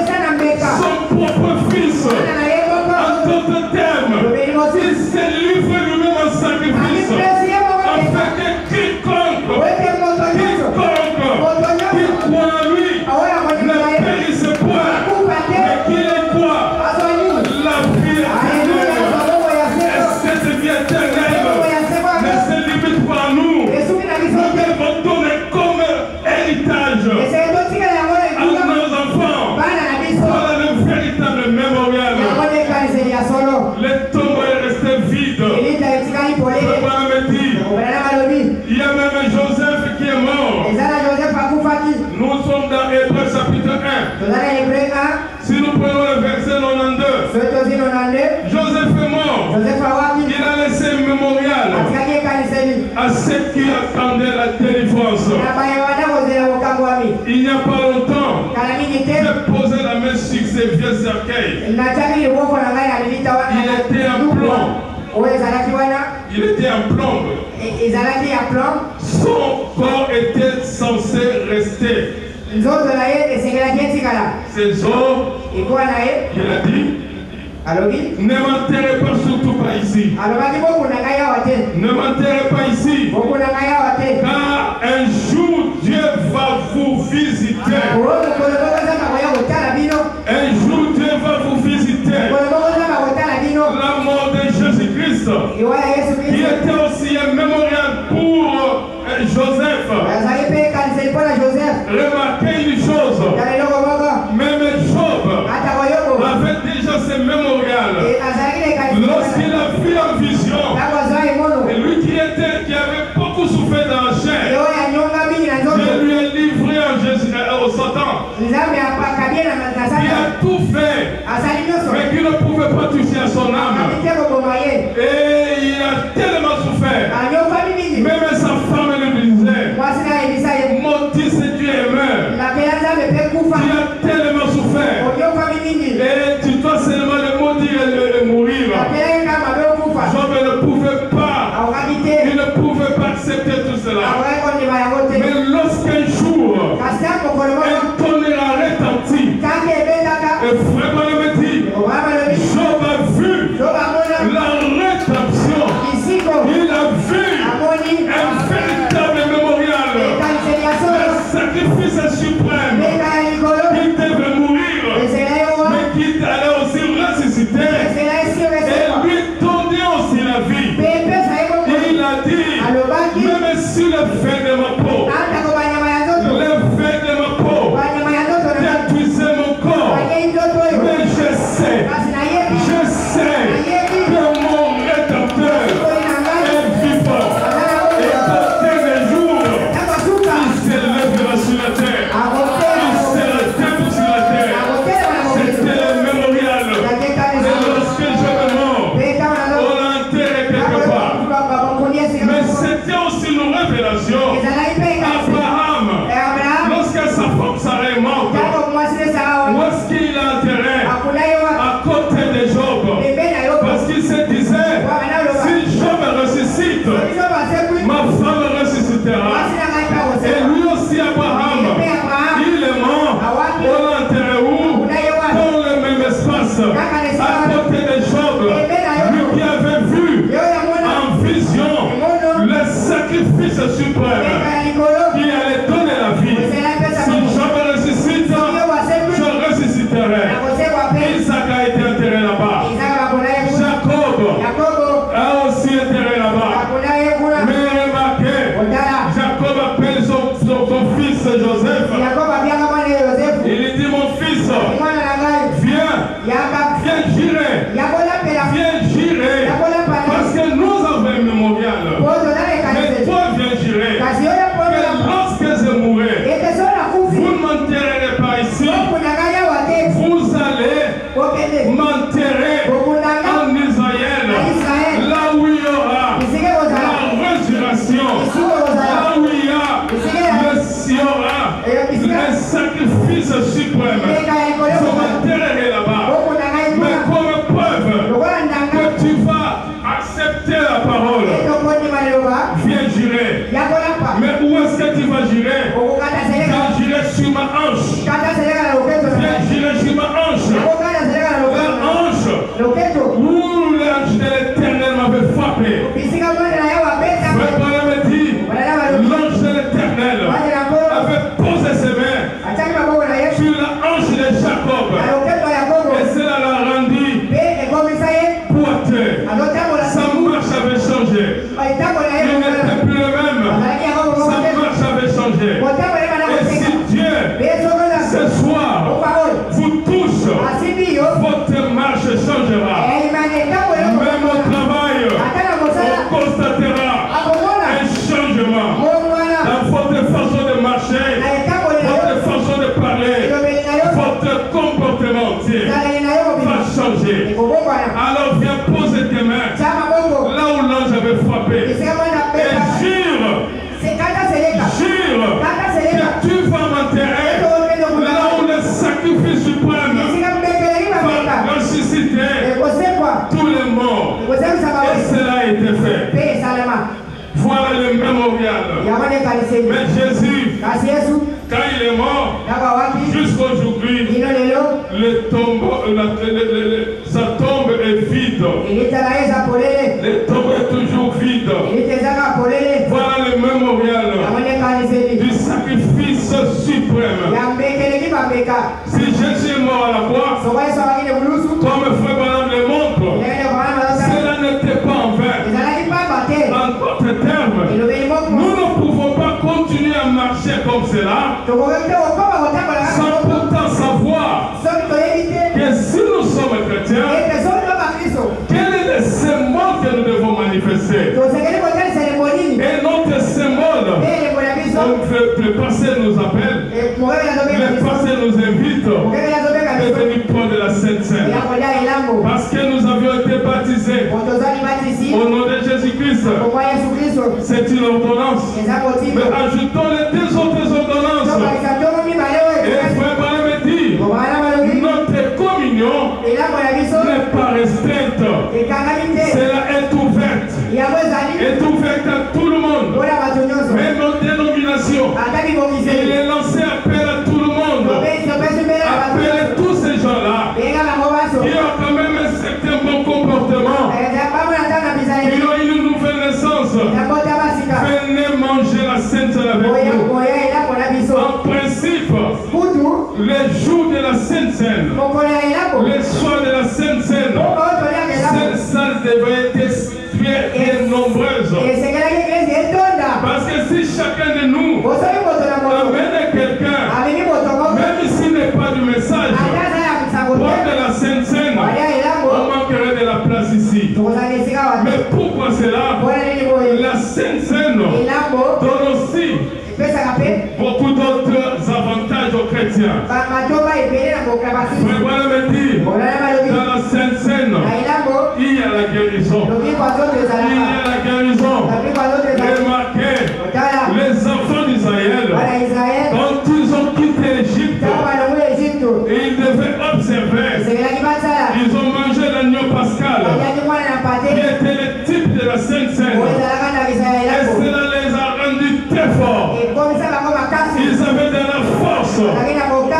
A: son propre fils. En d'autres termes, il s'est livré lui-même en sacrifice. Afin que quiconque qui croit en lui ne périsse point, mais qu'il ait quoi? La vie éternelle. Et cette vie éternelle ne se limite pas à nous. Nous devons donner comme héritage à nos enfants. Voilà le véritable mémorial. Le tombeau est resté vide. Il y a même Joseph qui est mort. Nous sommes dans Hébreux chapitre 1. Si nous prenons le verset 92, Joseph est mort. Il a laissé un mémorial à ceux qui attendaient la délivrance. Il n'y a pas longtemps, j'ai posé la main sur ces vieux cercueils. Il était en plomb. Il était en plomb. Son corps était censé rester. Ces os, il a dit, ne m'enterrez pas, surtout pas ici. Ne m'enterrez pas ici. Car un jour Dieu va vous visiter. Un jour Dieu va vous visiter. La mort de Jésus-Christ, qui était aussi un mémorial pour Joseph. Remarquez une chose, même Job avait déjà ce mémorial. Lorsqu'il a vu en vision, et lui qui avait beaucoup souffert dans la chair, Dieu lui a livré au Satan. Il a tout fait, mais qu'il ne pouvait pas toucher à son âme. Et il a tellement souffert. Même sa femme lui disait, maudit c'est Dieu et meurt. Tu as tellement souffert. Et tu dois seulement le maudire et le mourir. Job ne pouvait pas. Il ne pouvait pas accepter tout cela. Mais lorsqu'un jour, un tonnerre a retenti, et vraiment me dit, Job a vu la rédemption. Il a vu un véritable mémorial. Le sacrifice suprême. Il devait mourir, mais qui allait aussi ressusciter. Et lui donner aussi la vie. Il a dit, même sur le fait de ma peau, le fait de ma peau, détruisait mon corps. Mais je sais que mon rédempteur est vivant. Et qu'au dernier jour, il s'élèvera sur la terre. Il s'élèvera sur la terre. C'était le mémorial. Et lorsque je me mort, on l'a enterré quelque part. Mais c'était aussi une révélation. Abraham, lorsque sa femme Sarah est morte, où est-ce qu'il a enterré? À côté de Job. Parce qu'il se disait, si Job ressuscite, ma femme ressuscitera. Et lui aussi, Abraham, il est mort. On l'a enterré où? Dans le même espace. À côté de Job, lui qui avait vu en vision le sacrifice suprême qui allait donner la vie. Si Job ressuscite, je ressusciterai. Isaac a été enterré là-bas. Jacob a aussi enterré là-bas. Mais remarquez, Jacob appelle son fils Joseph. Il lui dit, mon fils, viens girer. Viens girer. Parce que nous avons un mémorial. Mais toi, viens girer. Que lorsque je mourrai, vous ne m'enterrerez pas ici. Vous allez m'enterrer en Israël. Là où il y aura la résurrection. Là où il y aura le sacrifice suprême. Vous m'enterrerez là-bas. Mais comme preuve que tu vas accepter la parole, viens girer. Mais où est-ce que tu vas girer? Viens girer sur ma hanche. Viens girer sur ma Alors viens poser tes mains là où l'ange avait frappé. Et jure que tu vas m'enterrer là où le sacrifice suprême va ressusciter tous les morts. Et cela a été fait. Voilà le mémorial. Mais Jésus, quand il est mort, jusqu'aujourd'hui, sa tombe est vide. Les tombes est toujours vide. Voilà le mémorial du sacrifice suprême. Si Jésus est mort à la croix, comme Frère Branham le montre, cela n'était pas en vain. En d'autres termes, nous ne pouvons pas continuer à marcher comme cela sans pourtant savoir que si nous sommes chrétiens, quel est le symbole que nous devons manifester? Et notre symbole, le passé nous appelle, le passé nous invite de venir prendre la Sainte Seine. Parce que nous avions été baptisés au nom de Jésus-Christ. C'est une ordonnance. Mais ajoutons les deux autres ordonnances. Et Frère Branham dit, notre communion n'est pas restreinte. Cela est ouverte. Est ouverte à tout le monde. Même nos dénominations. Il est lancé appel à tout le monde. Appelez tous ces gens-là qui ont quand même un certain bon comportement. Ils ont une nouvelle naissance. Venez manger la Sainte Seine avec nous. En principe, les jours de la Sainte Seine, les soirs de la Sainte Seine, cette salle devrait être bien nombreuse. Parce que si chacun de nous amène quelqu'un, même s'il n'est pas du message, pour de la Sainte Seine, on manquerait de la place ici. Mais pourquoi cela? La Sainte Seine donne aussi beaucoup d'autres avantages aux chrétiens. Frère Branham dit, dans la Sainte Seine, il y a la guérison. Il y a la guérison. Remarquez, les enfants d'Israël, quand ils ont quitté l'Égypte, ils devaient observer. Ils ont mangé l'agneau pascal, qui était le type de la Sainte Seine. Et cela les a rendus très forts. Ils avaient de la force.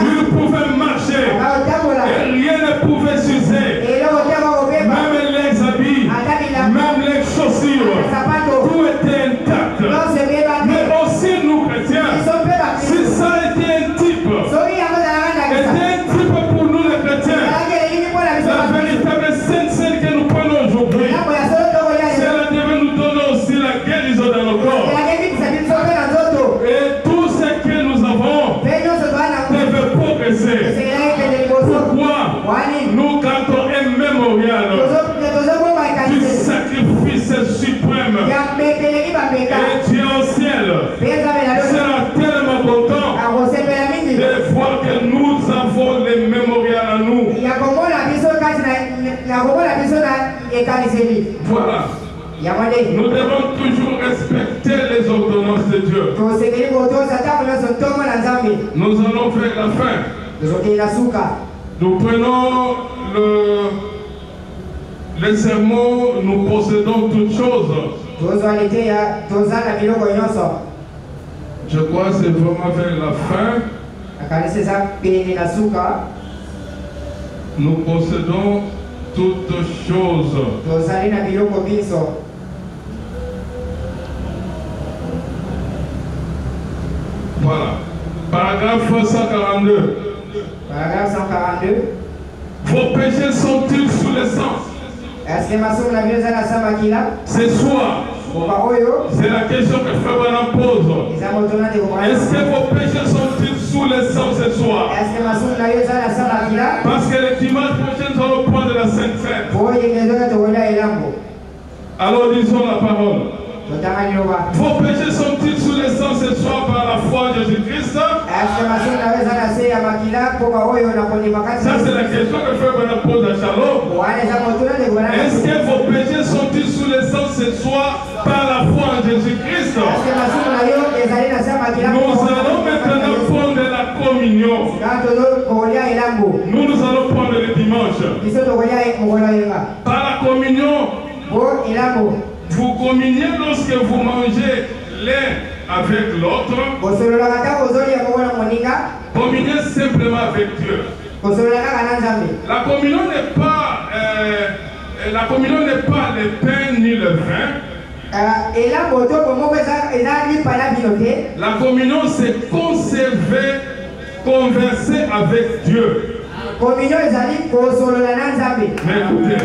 A: Ils pouvaient marcher. Et rien ne pouvait s'user. Même les habits, même les chaussures, tout était intact. Mais aussi nous chrétiens, si ça était un type, pour nous les chrétiens, la véritable Sainte Seine que nous prenons aujourd'hui, cela devait nous donner aussi la guérison dans nos corps. Et tout ce que nous avons devait progresser. Pourquoi nous gardons un mémorial du sacrifice suprême? Et Dieu au ciel sera tellement content de voir que nous avons les mémorials à nous. Voilà. Nous devons toujours respecter les ordonnances de Dieu. Nous allons faire la fin. Nous prenons les sermons, nous possédons toutes choses. Je crois que c'est vraiment vers la fin. Nous possédons toutes choses. Voilà. Paragraphe 142.
B: Paragraphe 142.
A: Vos péchés sont-ils sous le sang? Ce soir, c'est la question que Frère Branham pose. Est-ce que vos péchés sont-ils sous le sang ce soir? Parce que le dimanche prochain, nous allons prendre la Sainte Seine. Alors disons la parole. Vos péchés sont-ils sous le sang ce soir par la foi en Jésus-Christ? Ça, c'est la question que Frère Branham pose à Shalom. Nous allons prendre le dimanche. Par la communion, vous communiez lorsque vous mangez l'un avec l'autre. Communiez simplement avec Dieu. La communion n'est pas le pain ni le vin. La communion, c'est converser avec Dieu. Mais écoutez,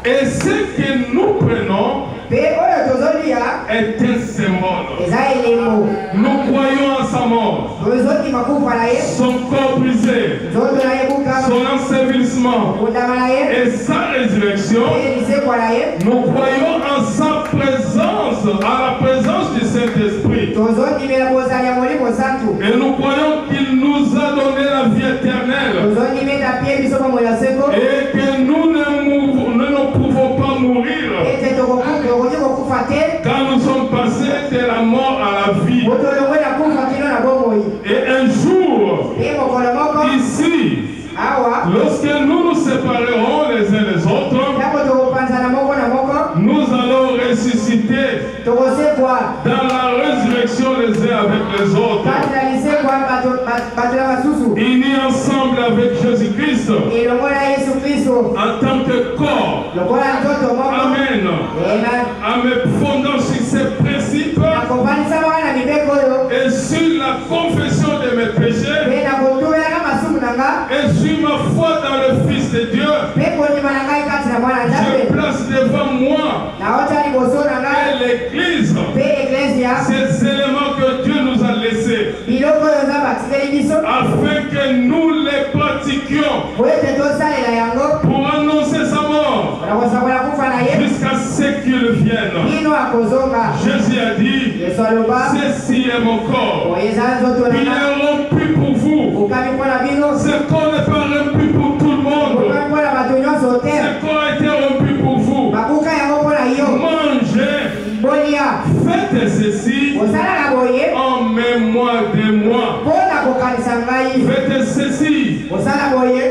A: et ce que nous prenons est un symbole. Nous croyons en sa mort, son corps brisé, son ensevelissement et sa résurrection. Nous croyons en sa présence, à la présence du Saint-Esprit. Et nous croyons qu'il nous a donné la vie éternelle. Et que nous ne pouvons pas mourir. Quand nous sommes passés de la mort à la vie. Et un jour, ici, lorsque nous nous séparerons les uns des autres, nous allons ressusciter dans la résurrection les uns avec les autres. Unis ensemble avec Jésus-Christ en tant que corps. Amen. En me fondant sur ces principes et sur la confession de mes péchés et sur ma foi dans le Fils de Dieu, je place devant moi et l'Église ces éléments que Dieu nous a laissés afin que nous les pratiquions pour annoncer sa mort jusqu'à ce qu'il vienne. Jésus a dit, ceci est mon corps. Il est rompu pour vous. Ce corps n'est pas rompu pour tout le monde. Ce corps a été rompu pour vous. Mangez. Faites ceci en mémoire de moi. Faites ceci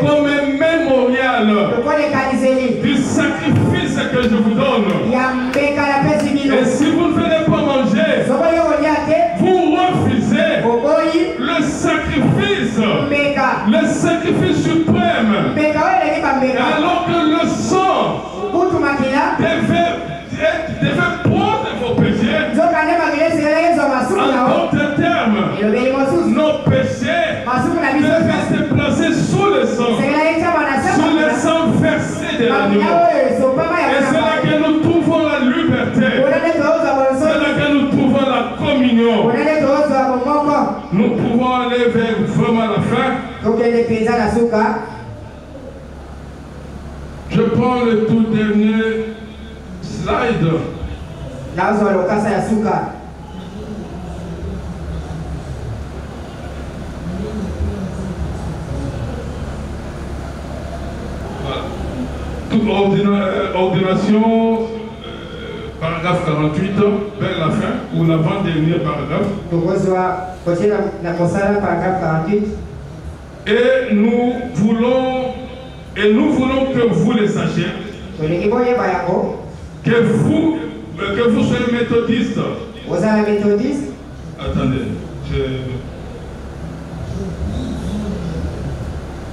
A: comme un mémorial du sacrifice que je vous donne. Et si vous ne venez pas manger, vous refusez le sacrifice suprême. Alors que le sang devait prendre vos péchés. En d'autres termes, nos péchés devaient se placer sous le sang versé de l'agneau. Et c'est là que nous trouvons la liberté. C'est là que nous trouvons la communion. Nous pouvons aller vers vraiment la fin. Je prends le tout dernier slide. Toute ordination, paragraphe 48, vers la fin, ou l'avant-dernier paragraphe. Et nous voulons que vous le sachiez, que vous soyez méthodiste. Attendez,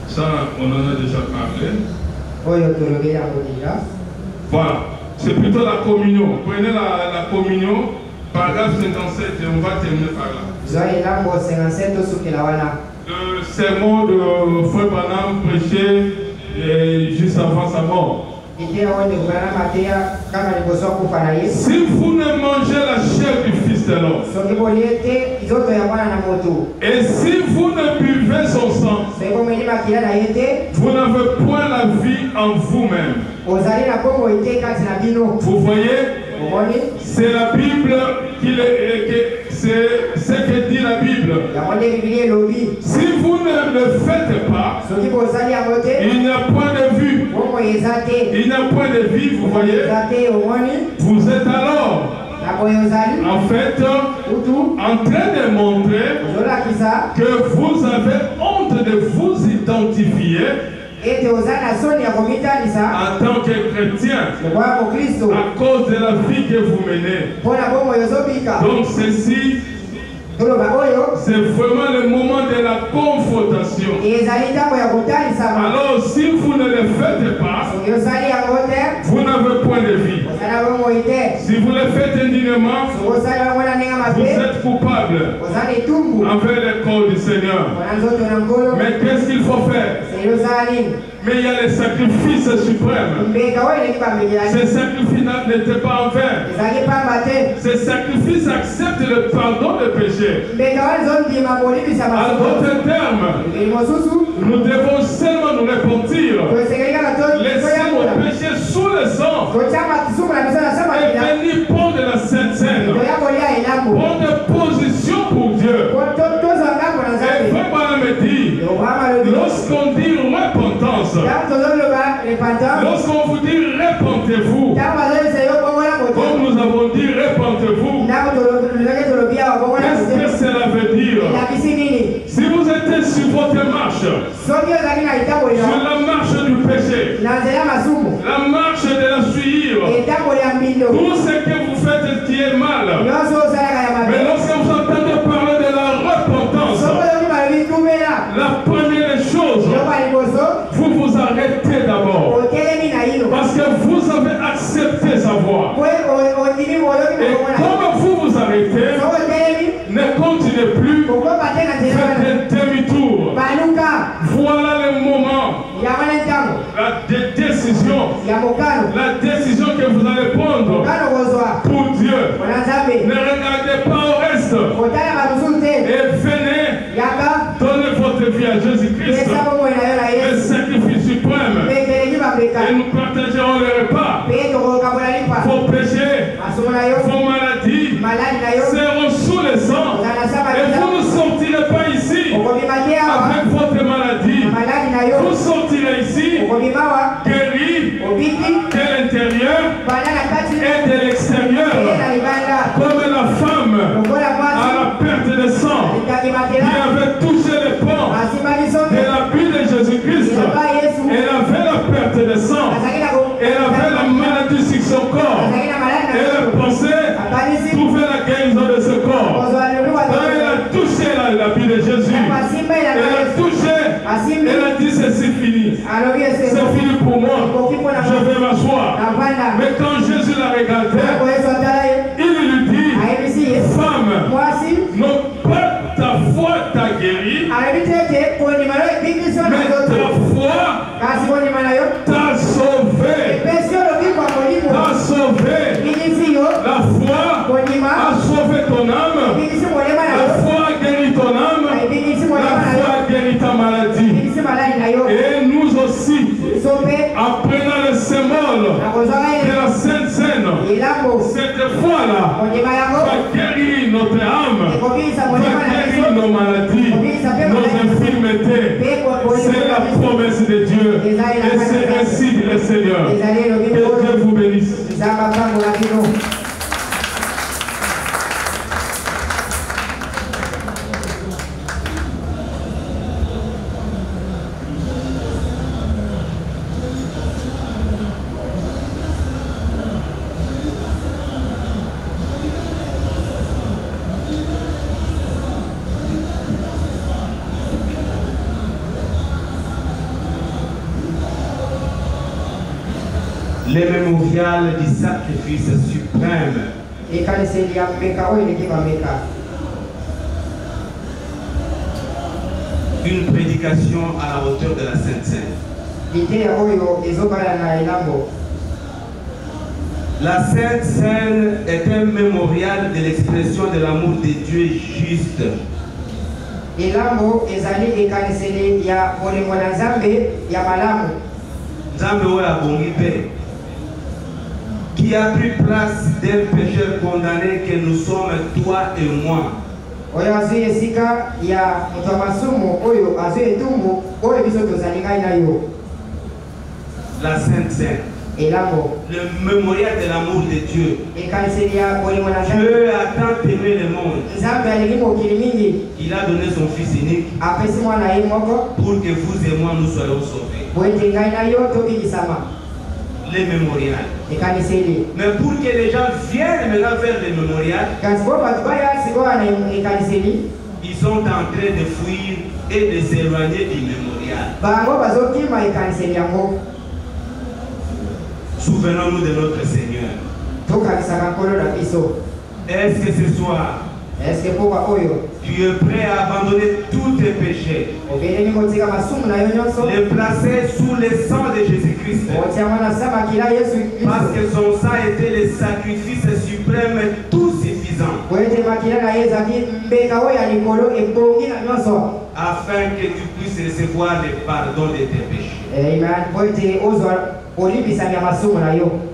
A: ça on en a déjà parlé. Voilà, c'est plutôt la communion. Prenez la communion, paragraphe 57, et on va terminer par là. Le sermon de Frère Branham prêché juste avant sa mort. Si vous ne mangez la chair du Fils de l'homme, et si vous ne buvez son sang, vous n'avez point la vie en vous-même. Vous voyez, c'est la Bible c'est ce que dit la Bible. Si vous ne le faites pas, il n'y a point de vue. Il n'y a point de vie, vous voyez. Vous êtes alors en fait en train de montrer que vous avez honte honte de vous identifier en tant que chrétien à cause de la vie que vous menez. Donc ceci, c'est vraiment le moment de la confrontation. Alors si vous ne le faites pas, vous n'avez point de vie. Si vous le faites indignement, vous êtes coupable envers le corps du Seigneur. Mais qu'est-ce qu'il faut faire? Mais il y a les sacrifices suprêmes. Ces sacrifices n'étaient pas en vain. Ces sacrifices acceptent le pardon des péchés. En d'autres termes, nous devons seulement nous repentir, laisser nos péchés sous le sang et venir prendre la Sainte Seine, prendre position pour Dieu. Et vraiment me dit, lorsqu'on dit repentance, lorsqu'on vous dit repentez-vous, comme nous avons dit repentez-vous, qu'est-ce que cela veut dire? Si vous êtes sur votre marche, sur la marche du péché, la marche de la suivre, tout ce que vous faites qui est mal, mais lorsque vous entendez parler de la repentance, la première chose, vous vous arrêtez d'abord. Parce que vous avez accepté sa voix. Et comme vous vous arrêtez, ne continuez plus, faites un demi-tour. Voilà le moment, la décision que vous allez prendre pour Dieu. Ne regardez pas au reste. Et venez donner votre vie à Jésus-Christ, le sacrifice suprême. Et nous partagerons le repas. Vos péchés, vos maladies seront sous le sang. Et vous ne sortirez pas ici avec votre maladie. Vous sortirez ici guéri de l'intérieur et de l'extérieur. Comme la femme à la perte de sang qui avait touché le pont de la vie de Jésus-Christ. Elle avait la perte de sang. Elle avait la maladie sur son corps. Elle pensait trouver la guérison de ce corps. Quand elle a touché la vie de Jésus, elle a touché, elle a dit c'est fini. C'est fini pour moi. Je vais m'asseoir. Mais quand Jésus l'a regardé, il lui dit, femme, non pas ta foi t'a guéri, mais ta foi t'a sauvé. T'a sauvé. La foi a sauvé ton âme. La foi a guéri ton âme. La foi a guéri ta maladie. Et nous aussi, en prenant le symbole de la Sainte Seine, cette foi-là va guérir notre âme, va guérir nos maladies, nos infirmités. C'est la promesse de Dieu. Et c'est ainsi dit le Seigneur. Que Dieu vous bénisse.
C: Le mémorial du sacrifice suprême. Une prédication à la hauteur de la Sainte Seine. La Sainte Seine est un mémorial de l'expression de l'amour de Dieu juste. Qui a pris place d'un pécheur condamné que nous sommes, toi et moi. La Sainte Seine. Le mémorial de l'amour de Dieu. Dieu a tant aimé le monde. Il a donné son Fils unique pour que vous et moi nous soyons sauvés. Les mémorials. Mais pour que les gens viennent maintenant vers les mémorials, ils sont en train de fuir et de s'éloigner du mémorial. Souvenons-nous de notre Seigneur. Est-ce que ce soir, tu es prêt à abandonner tous tes péchés, les placer sous le sang de Jésus-Christ? Parce que son sang était le sacrifice suprême et tout suffisant. Afin que tu puisses recevoir le pardon de tes péchés.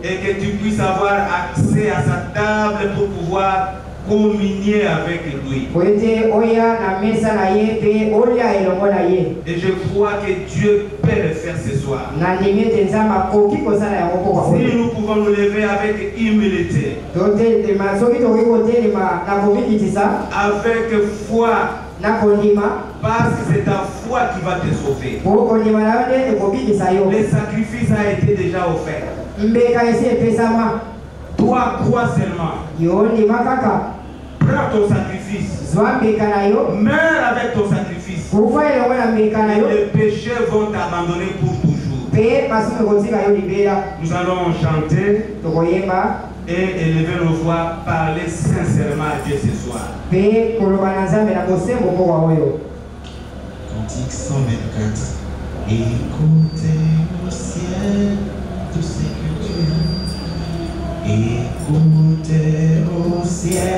C: Et que tu puisses avoir accès à sa table pour pouvoir communier avec lui. Et je crois que Dieu peut le faire ce soir. Si nous pouvons nous lever avec humilité, avec foi, parce que c'est ta foi qui va te sauver. Le sacrifice a été déjà offert. Toi, crois seulement. Prends ton sacrifice. Meurs avec ton sacrifice. Et les péchés vont t'abandonner pour toujours. Nous allons chanter et élever nos voix, parler sincèrement à Dieu ce soir.
D: Cantique 124. Écoutez au ciel tout ce que tu as. Écoutez au ciel